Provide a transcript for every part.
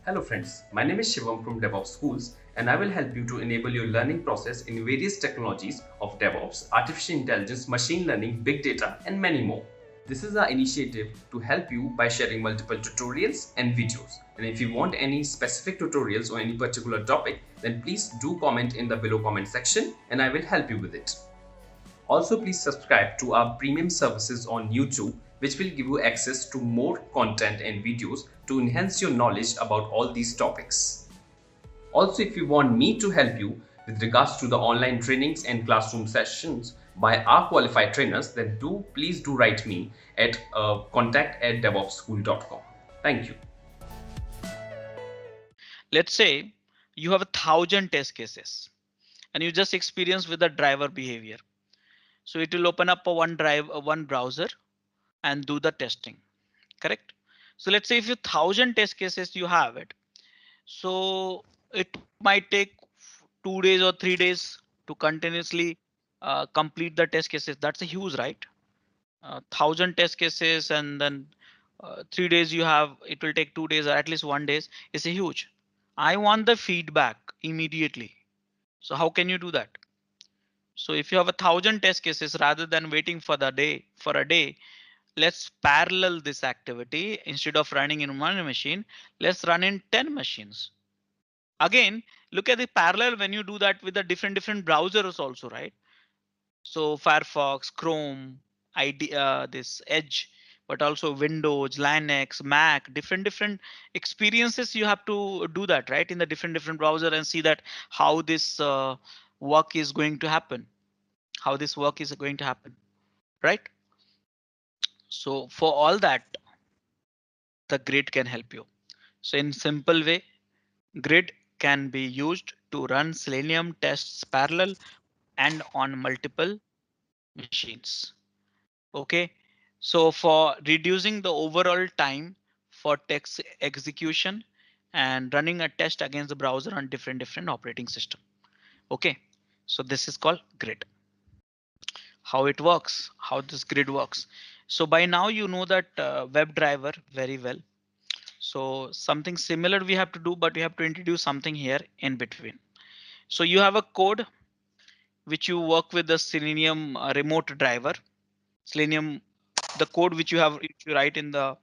Hello friends, my name is Shivam from DevOps Schools and I will help you to enable your learning process in various technologies of DevOps, artificial intelligence, machine learning, big data and many more. This is our initiative to help you by sharing multiple tutorials and videos. And if you want any specific tutorials or any particular topic, then please do comment in the below comment section and I will help you with it. Also, please subscribe to our premium services on YouTube, which will give you access to more content and videos to enhance your knowledge about all these topics. Also, if you want me to help you with regards to the online trainings and classroom sessions by our qualified trainers, then please do write me at contact@devopsschool.com. Thank you. Let's say you have 1,000 test cases and you just experience with the driver behavior. So it will open up one browser and do the testing, correct? So let's say if you 1,000 test cases you have it, so it might take 2 days or 3 days to continuously complete the test cases. That's a huge, right? 1,000 test cases and then 3 days you have, it will take 2 days or at least 1 day. It's a huge. I want the feedback immediately. So how can you do that? So if you have 1,000 test cases, rather than waiting for a day, let's parallel this activity. Instead of running in one machine, let's run in 10 machines. Again, look at the parallel when you do that with the different browsers also, right? So Firefox, Chrome, this Edge, but also Windows, Linux, Mac, different experiences. You have to do that, right, in the different browser and see that how this work is going to happen. How this work is going to happen, right? So for all that, the grid can help you. So in simple way, grid can be used to run Selenium tests parallel and on multiple machines. Okay, so for reducing the overall time for text execution and running a test against the browser on different operating system. Okay, so this is called grid. How it works, how this grid works. So by now you know that WebDriver very well. So something similar we have to do, but we have to introduce something here in between. So you have a code which you work with the Selenium remote driver. Selenium, the code which you write in the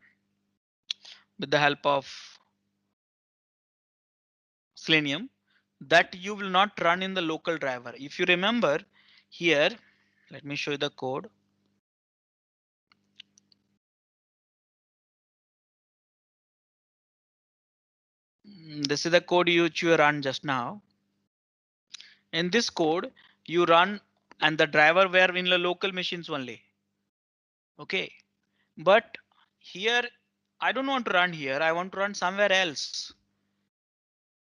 with the help of Selenium, that you will not run in the local driver. If you remember here, let me show you the code. This is the code which you run just now. In this code, you run and the driver were in the local machines only. Okay, but here I don't want to run here. I want to run somewhere else.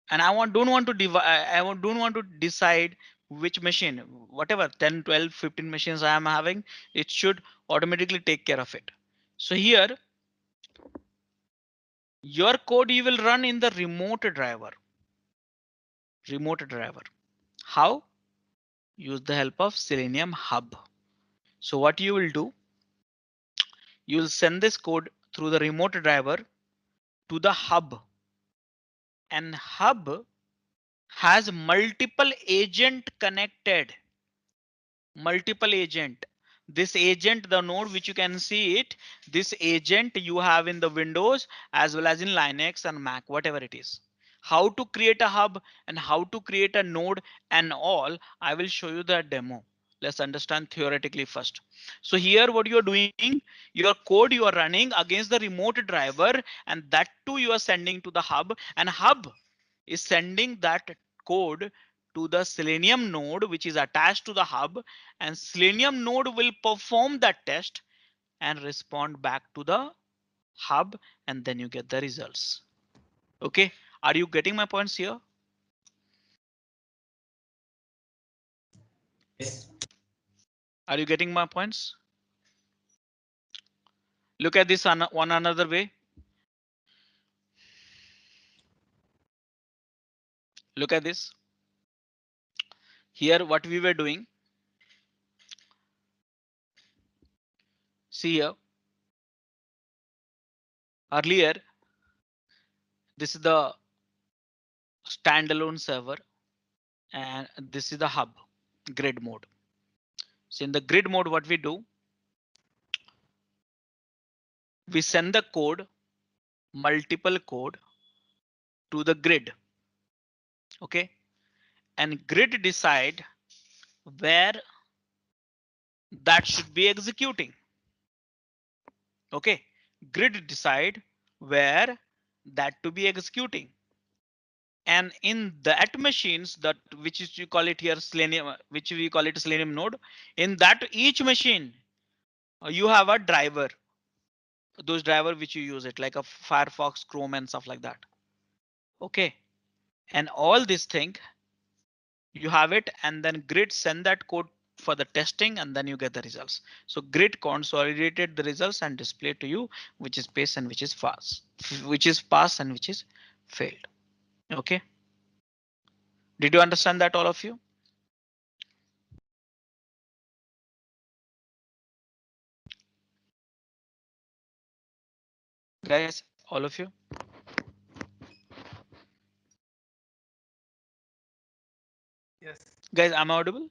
And don't want to don't want to decide which machine, whatever 10, 12, 15 machines I am having, it should automatically take care of it. So here your code you will run in the remote driver. Remote driver. How? Use the help of Selenium Hub. So what you will do, you will send this code through the remote driver to the hub, and hub has multiple agent connected. Multiple agent. This agent, the node which you can see it, this agent you have in the Windows as well as in Linux and Mac, whatever it is. How to create a hub and how to create a node and all, I will show you the demo. Let's understand theoretically first. So here what you are doing, your code you are running against the remote driver, and that too you are sending to the hub, and hub is sending that code to the Selenium node which is attached to the hub, and Selenium node will perform that test and respond back to the hub, and then you get the results. Okay, are you getting my points here? Yes. Are you getting my points? Look at this one another way. Look at this. Here what we were doing. See here. Earlier, this is the standalone server, and this is the hub grid mode. So in the grid mode, what we do, we send the code, multiple code to the grid. OK, and grid decide where that should be executing. OK, grid decide where that to be executing. And in that machines, that which is you call it here Selenium, which we call it Selenium node, in that each machine you have a driver, those driver which you use it like a Firefox, Chrome and stuff like that. OK, and all this thing you have it, and then grid send that code for the testing, and then you get the results. So grid consolidated the results and display to you which is pass and which is fast, which is pass and which is failed. OK, did you understand that, all of you? Guys, all of you? Yes. Guys, I'm audible?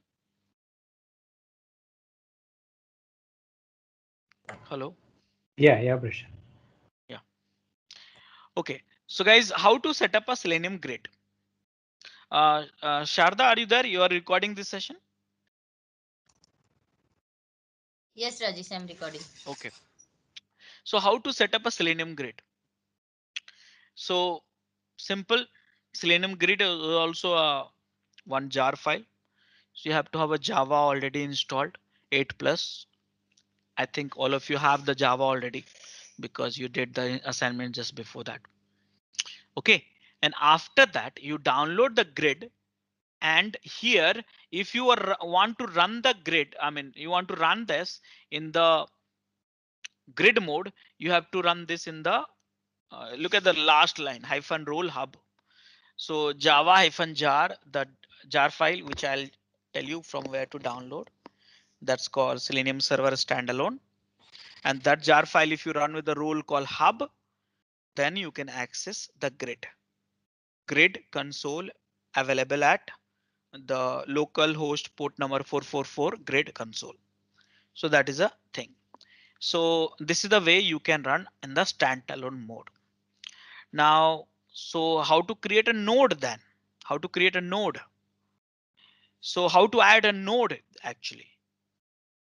Hello? Yeah, Prashant. Yeah. OK, so guys, how to set up a Selenium grid? Sharda, are you there? You are recording this session? Yes, Rajesh, I'm recording. OK. So how to set up a Selenium grid? So simple, Selenium grid is also a one jar file. So you have to have a Java already installed, 8 plus. I think all of you have the Java already because you did the assignment just before that. OK, and after that you download the grid. And here, if you want to run the grid, I mean, you want to run this in the grid mode, you have to run this in the look at the last line -role hub. So Java -jar, the jar file, which I'll tell you from where to download. That's called Selenium Server Standalone. And that jar file, if you run with the role called hub, then you can access the grid. Grid console available at the local host port number 444 grid console. So that is a thing. So this is the way you can run in the standalone mode. Now, so how to create a node then? How to create a node? So how to add a node actually?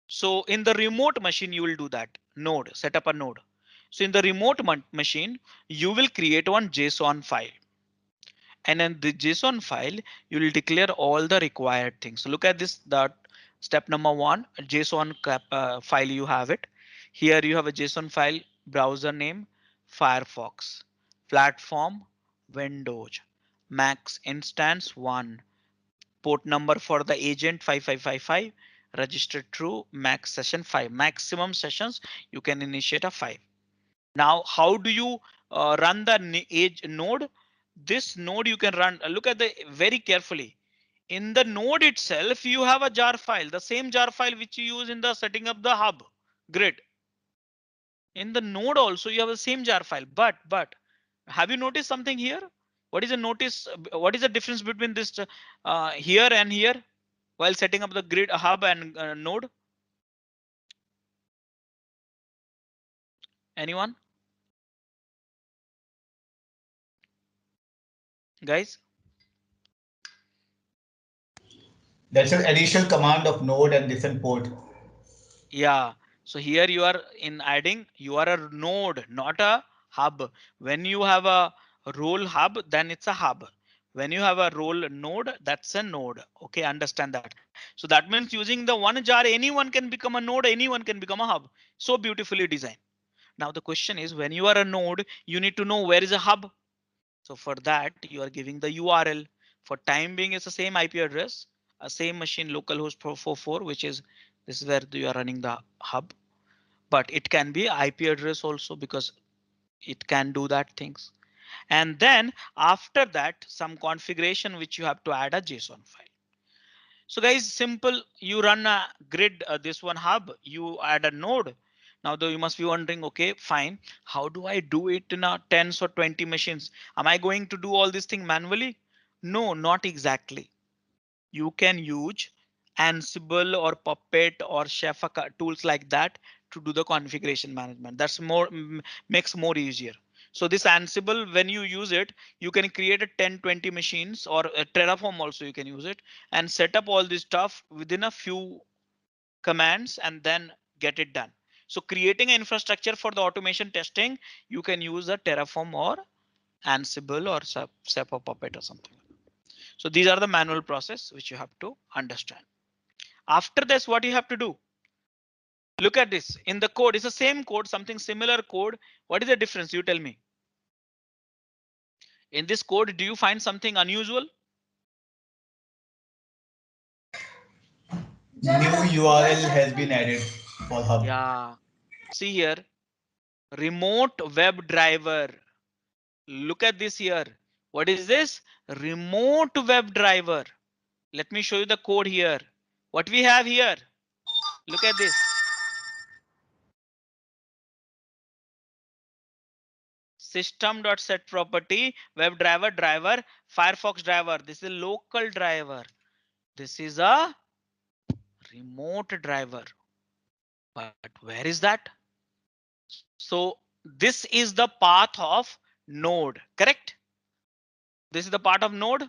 So in the remote machine, you will do that node, set up a node. So in the remote machine, you will create one JSON file. And in the JSON file, you will declare all the required things. So look at this, that step number 1, JSON file, you have it. Here you have a JSON file, browser name, Firefox, platform, Windows, Max instance 1, port number for the agent 5555, registered true, max session 5, maximum sessions you can initiate a 5. Now, how do you run the age node? This node you can run. Look at the very carefully. In the node itself, you have a jar file, the same jar file which you use in the setting up the hub grid. In the node also you have the same jar file, but have you noticed something here? What is the notice? What is the difference between this here and here while setting up the grid hub and node? Anyone? Guys? That's an additional command of node and different port. Yeah. So here you are in adding, you are a node, not a hub. When you have a role hub, then it's a hub. When you have a role node, that's a node. OK, understand that. So that means using the one jar, anyone can become a node, anyone can become a hub. So beautifully designed. Now the question is, when you are a node, you need to know where is a hub. So for that, you are giving the URL. For time being, it's the same IP address, a same machine localhost 444, which is this is where you are running the hub. But it can be IP address also because it can do that things. And then after that, some configuration which you have to add a JSON file. So guys, simple, you run a grid, this one hub, you add a node. Now though you must be wondering, okay, fine, how do I do it in a 10s or 20 machines? Am I going to do all this thing manually? No, not exactly. You can use Ansible or Puppet or Chef tools like that to do the configuration management. That's makes more easier. So this Ansible, when you use it, you can create a 10, 20 machines, or a Terraform also you can use it and set up all this stuff within a few commands and then get it done. So creating an infrastructure for the automation testing, you can use a Terraform or Ansible or Chef or Puppet or something. So these are the manual process which you have to understand. After this, what you have to do? Look at this in the code. It's the same code, something similar code. What is the difference? You tell me. In this code, do you find something unusual? New URL has been added for hub. Yeah. See here, remote web driver. Look at this here. What is this? Remote web driver. Let me show you the code here. What we have here. Look at this. System.set property, web driver, Firefox driver. This is a local driver. This is a remote driver. But where is that? So this is the path of node, correct? This is the part of node.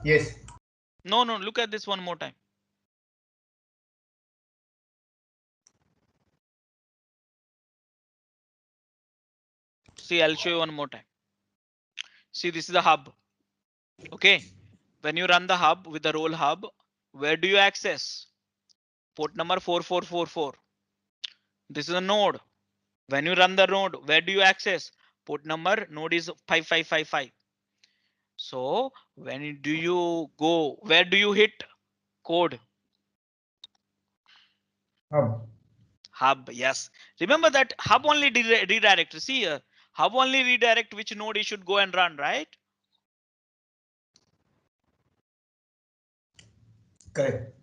Yes. No, look at this one more time. See, I'll show you one more time. See, this is the hub. Okay. When you run the hub with the role hub, where do you access? Port number 4444. This is a node. When you run the node, where do you access? Port number node is 5555. So when do you go? Where do you hit code? Hub, yes. Remember that hub only redirect. See here, hub only redirect which node you should go and run, right? Correct.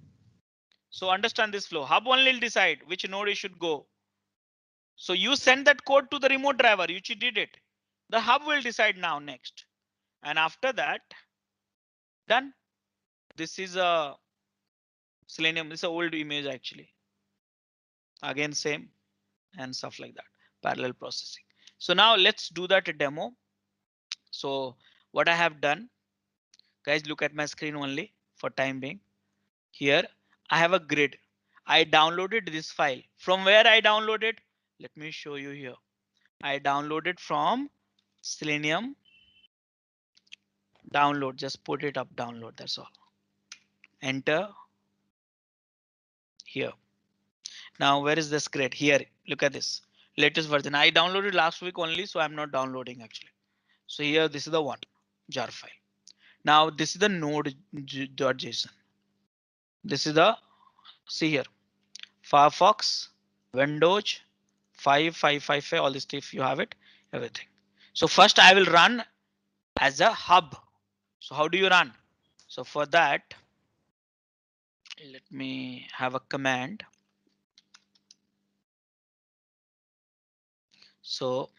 So understand this flow. Hub only will decide which node you should go. So you send that code to the remote driver, you did it. The hub will decide now next. And after that, done. This is a Selenium. This is an old image actually. Again, same and stuff like that. Parallel processing. So now let's do that demo. So what I have done, guys, look at my screen only for time being. Here I have a grid. I downloaded this file. From where I downloaded? Let me show you here. I downloaded from Selenium. Download, just put it up, download, that's all. Enter here. Now where is this grid? Here, look at this latest version. I downloaded last week only, so I'm not downloading actually. So here, this is the one jar file. Now this is the node.json. This is the, see here, Firefox, Windows, 5555, all this stuff you have it, everything. So first I will run as a hub. So how do you run? So for that, let me have a command. So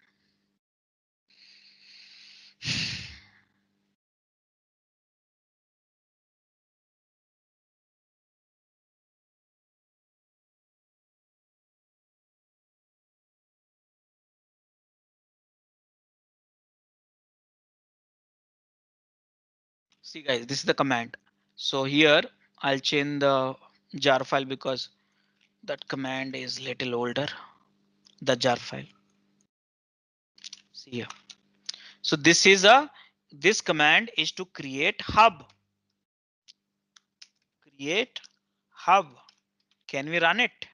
see guys, this is the command. So here I'll change the jar file because that command is little older. The jar file. See here. So this command is to create hub. Create hub. Can we run it?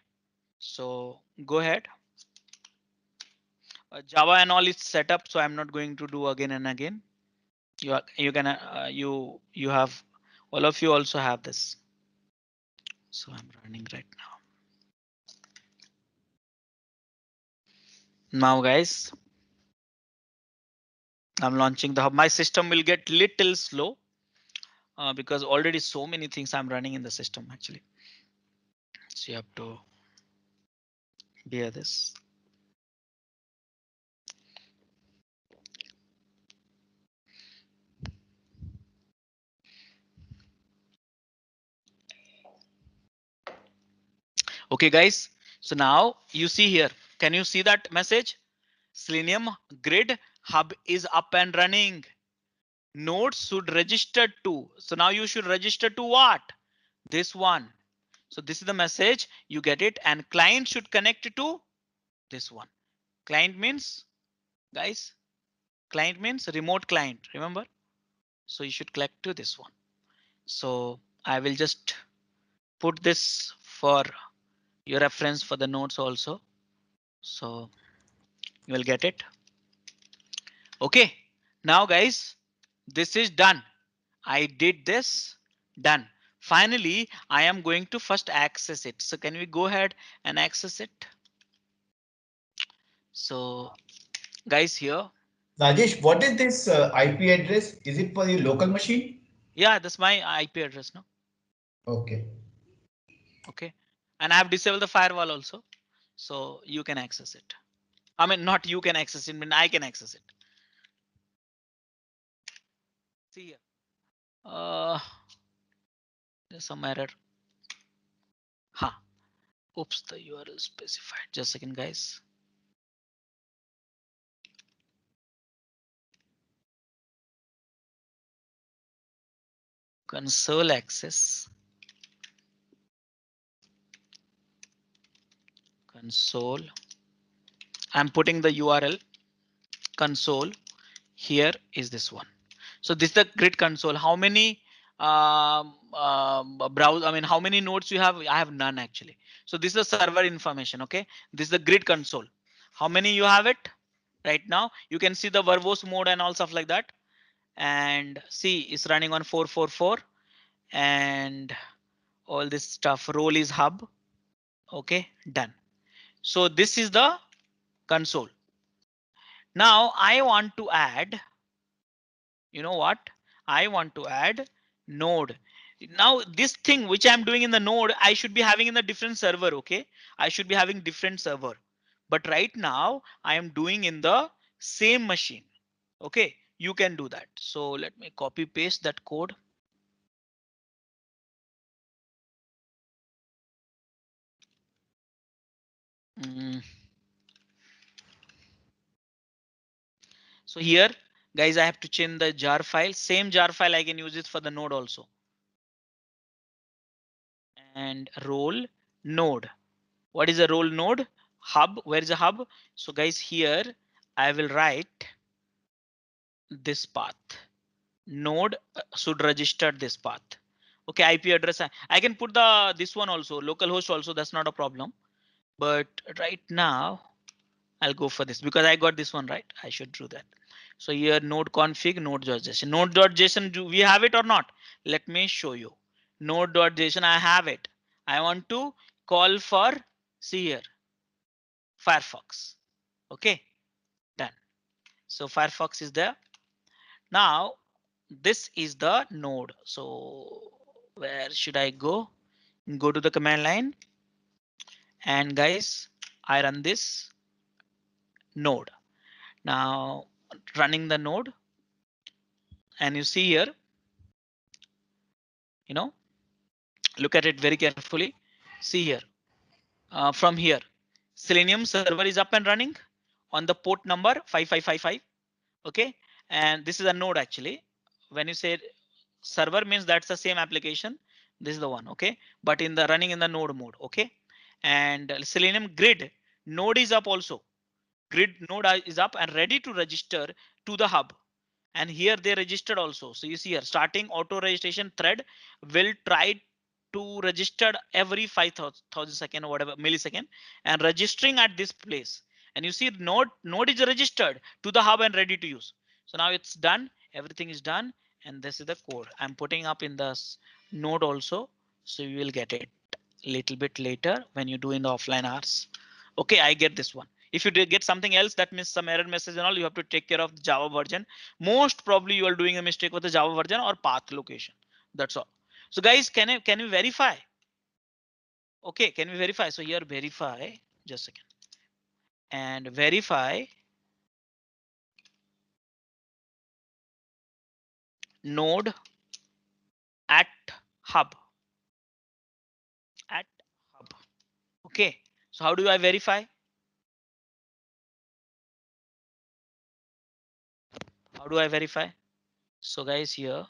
So go ahead. Java and all is set up, so I'm not going to do again and again. You can you have, all of you also have this. So I'm running right now. Now guys, I'm launching the hub. My system will get little slow because already so many things I'm running in the system actually. So you have to bear this. Okay, guys. So now you see here. Can you see that message? Selenium grid hub is up and running. Nodes should register to. So now you should register to what? This one. So this is the message. You get it. And client should connect to this one. Client means, guys, client means remote client. Remember? So you should connect to this one. So I will just put this for your reference for the nodes also. So you will get it. Okay. Now guys, this is done. I did this, done. Finally, I am going to first access it. So can we go ahead and access it? So guys here. Rajesh, what is this IP address? Is it for your local machine? Yeah, that's my IP address now. Okay. Okay. And I have disabled the firewall also. So you can access it. I mean, not you can access it, I mean, I can access it. See here. There's some error. Huh. Oops, the URL specified. Just a second, guys. Console access. Console. I'm putting the URL console. Here is this one. So this is the grid console. How many browse? I mean, how many nodes you have? I have none actually. So this is the server information. OK, this is the grid console. How many you have it right now? You can see the verbose mode and all stuff like that. And see, it's running on 444 and all this stuff. Role is hub. OK, done. So this is the console. Now I want to add, you know what? I want to add node. Now this thing which I'm doing in the node, I should be having in the different server. Okay, I should be having different server. But right now I am doing in the same machine. Okay, you can do that. So let me copy paste that code. So here, guys, I have to change the jar file. Same jar file I can use it for the node also. And role node. What is a role node? Hub. Where is the hub? So guys, here I will write this path. Node should register this path. Okay, IP address. I can put the this one also, localhost also. That's not a problem. But right now, I'll go for this because I got this one right. I should do that. So here node config node.json. Node.json, do we have it or not? Let me show you. Node.json, I have it. I want to call for, see here, Firefox. Okay, done. So Firefox is there. Now this is the node. So where should I go? Go to the command line. And guys, I run this node. Now running the node. And you see here, you know, look at it very carefully. See here, from here, Selenium server is up and running on the port number 5555. Okay, and this is a node actually. When you say server means that's the same application. This is the one. Okay, but in the running in the node mode. Okay, and Selenium grid node is up also. Grid node is up and ready to register to the hub. And here they registered also. So you see here starting auto registration thread will try to register every 5,000 second or whatever millisecond and registering at this place. And you see node is registered to the hub and ready to use. So now it's done. Everything is done. And this is the code I'm putting up in the node also. So you will get it a little bit later when you do in the offline hours. Okay, I get this one. If you did get something else, that means some error message and all, you have to take care of the Java version. Most probably you are doing a mistake with the Java version or path location. That's all. So guys, can you verify? Okay, can we verify? So here verify, just a second. And verify node at hub. At hub. Okay, so how do I verify? How do I verify? So guys, here.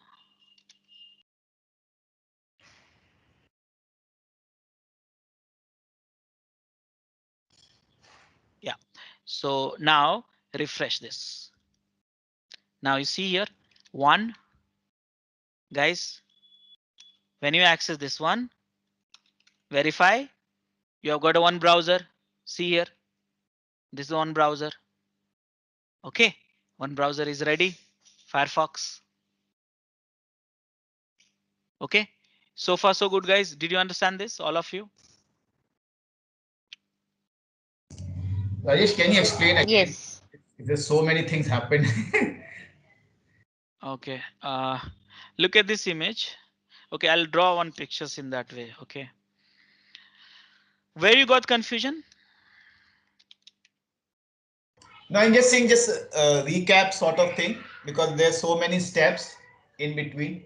Yeah, so now refresh this. Now you see here, one, guys, when you access this one, verify, you have got a one browser. See here, this is one browser. Okay, one browser is ready, Firefox. Okay, so far so good, guys. Did you understand this, all of you? Rajesh, can you explain again? Yes. There's so many things happen. Okay, look at this image. Okay, I'll draw one pictures in that way. Okay, where you got confusion? No, I'm just saying just a recap sort of thing because there's so many steps in between.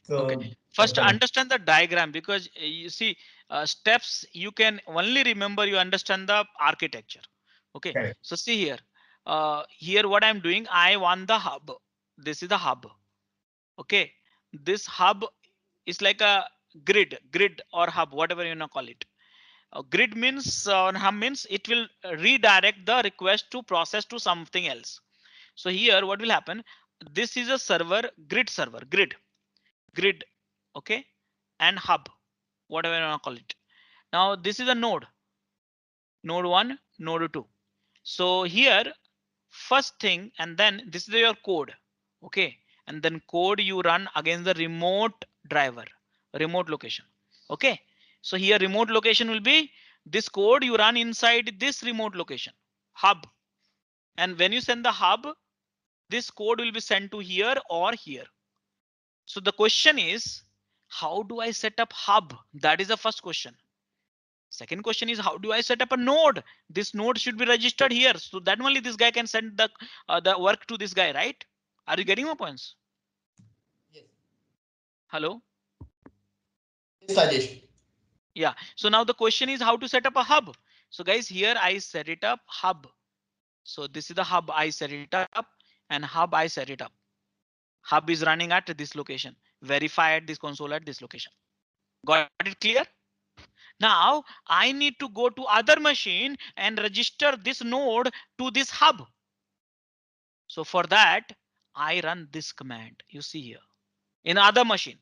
Okay, So that's first the understand the diagram, because you see steps you can only remember, you understand the architecture. Okay, correct. so see here, here what I'm doing, I want the hub. This is the hub. Okay, this hub is like a grid or hub, whatever you know call it. Grid means hub means it will redirect the request to process to something else. So here what will happen, this is a server, grid, okay, and hub, whatever you want to call it. Now this is a node 1, node 2. So here first thing, and then this is your code. Okay, and then code you run against the remote driver, remote location. Okay, so here remote location will be this code you run inside this remote location hub, and when you send the hub, this code will be sent to here or here. So the question is, how do I set up hub? That is the first question. Second question is, how do I set up a node? This node should be registered here, so that only this guy can send the work to this guy, right? Are you getting my points? Yes. Hello? Yes, Rajesh. Yeah. So now the question is how to set up a hub. So guys, here I set it up hub. So this is the hub, I set it up, and hub I set it up. Hub is running at this location. Verify at this console at this location. Got it clear? Now I need to go to other machine and register this node to this hub. So for that, I run this command you see here in other machine.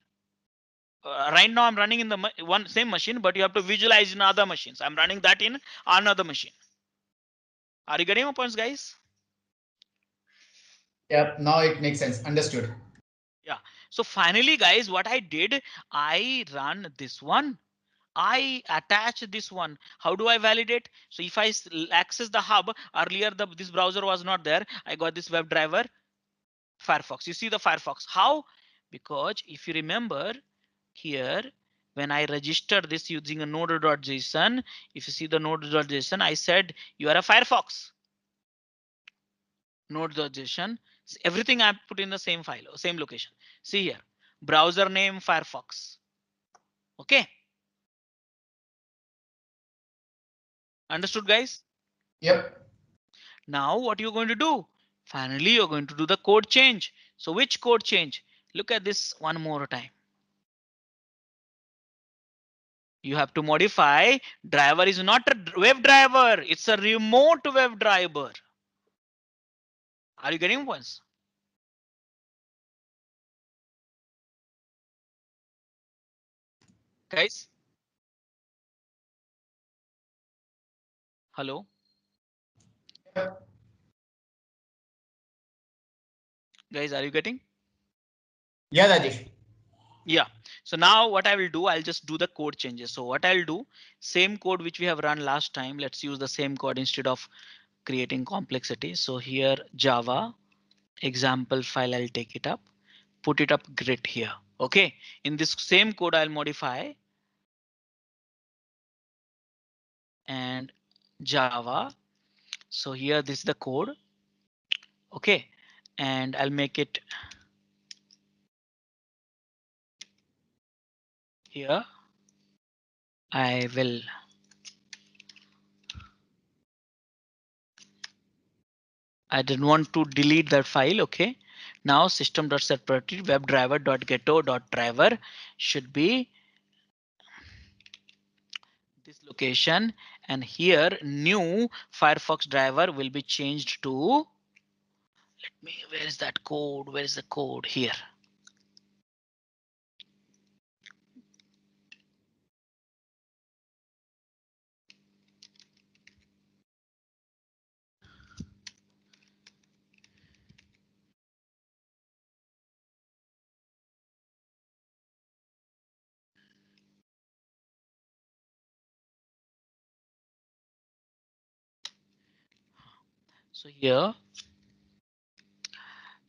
Right now I'm running in the one same machine, but you have to visualize in other machines. I'm running that in another machine. Are you getting my points, guys? Yep, now it makes sense. Understood. Yeah. So finally, guys, what I did, I run this one. I attach this one. How do I validate? So if I access the hub earlier, this browser was not there. I got this web driver, Firefox. You see the Firefox. How? Because if you remember here, when I register this using a node.json, if you see the node.json, I said you are a Firefox. Node.json, everything I put in the same file, same location. See here, browser name Firefox. Okay. Understood, guys? Yep. Now what you're going to do? Finally, you're going to do the code change. So which code change? Look at this one more time. You have to modify driver is not a web driver. It's a remote web driver. Are you getting points? Guys? Hello? Yep. Guys, are you getting? Yeah, Rajesh. Yeah. So now what I will do, I'll just do the code changes. So what I'll do, same code which we have run last time. Let's use the same code instead of creating complexity. So here Java example file, I'll take it up, put it up grid here. Okay. In this same code, I'll modify and Java. So here this is the code. Okay. And I'll make it here. I will I didn't want to delete that file. Okay. Now system.set-priority webdriver.geto.driver should be this location, and here new Firefox driver will be changed to, where is that code? Where is the code? Here. So here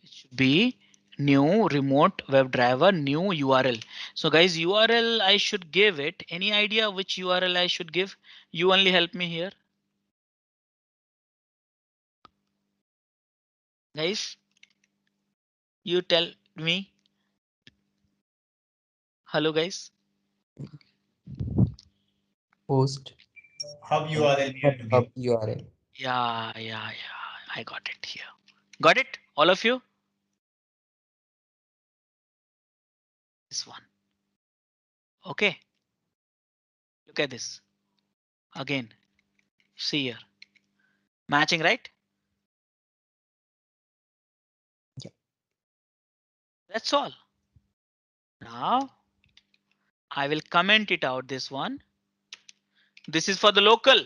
it should be new remote WebDriver, new URL. So guys, URL I should give it. Any idea which URL I should give? You only help me here. Guys, you tell me. Hello guys. Host Hub URL. we have to give. hub URL. Yeah. I got it here. Got it? All of you? This one. Okay. Look at this. Again. See here. Matching, right? Yeah. That's all. Now I will comment it out, this one. This is for the local.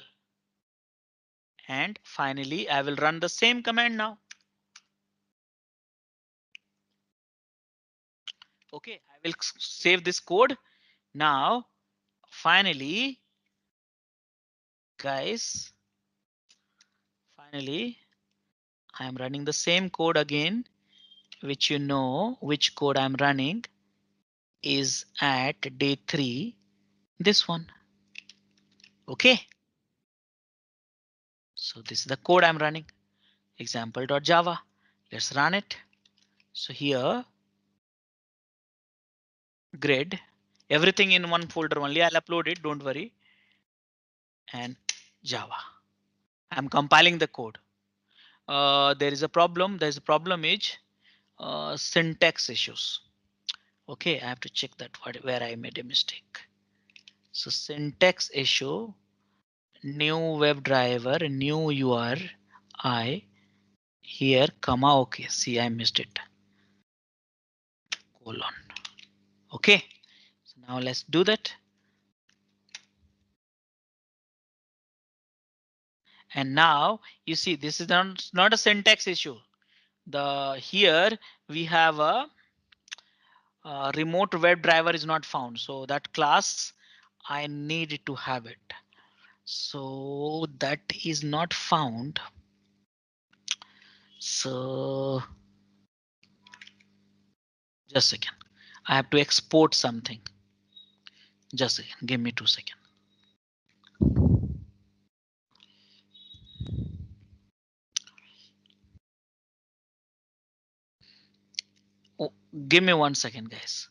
And finally, I will run the same command now. Okay, I will save this code. Now, finally, guys, finally, I am running the same code again, which you know which code I'm running is at day 3. This one. Okay. So this is the code I'm running. Example.java. Let's run it. So here, grid, everything in one folder only. I'll upload it, don't worry. And Java. I'm compiling the code. There is a problem. There's a problem is syntax issues. Okay, I have to check that where I made a mistake. So syntax issue, new WebDriver, new URI here, comma. Okay, see, I missed it. Colon. Okay, so now let's do that. And now you see this is not a syntax issue. Here we have a remote WebDriver is not found. So that class I need to have it. So that is not found. So just a second. I have to export something. Just a second. Give me 2 seconds. Oh, give me 1 second, guys.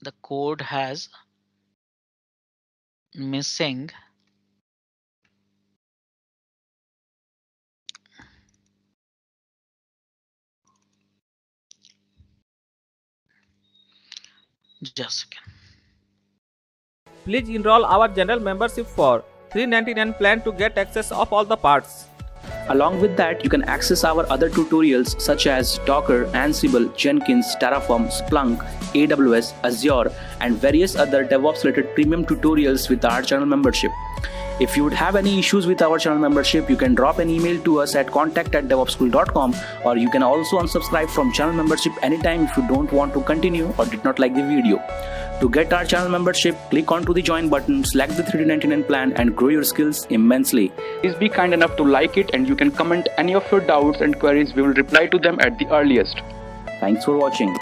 The code has missing just a second. Please enroll our general membership for $399 plan to get access of all the parts. Along with that, you can access our other tutorials such as Docker, Ansible, Jenkins, Terraform, Splunk, AWS, Azure, and various other DevOps related premium tutorials with our channel membership. If you would have any issues with our channel membership, you can drop an email to us at contact@devopsschool.com, or you can also unsubscribe from channel membership anytime if you don't want to continue or did not like the video. To get our channel membership, click onto the join button, select the $399 plan and grow your skills immensely. Please be kind enough to like it, and you can comment any of your doubts and queries. We will reply to them at the earliest. Thanks for watching.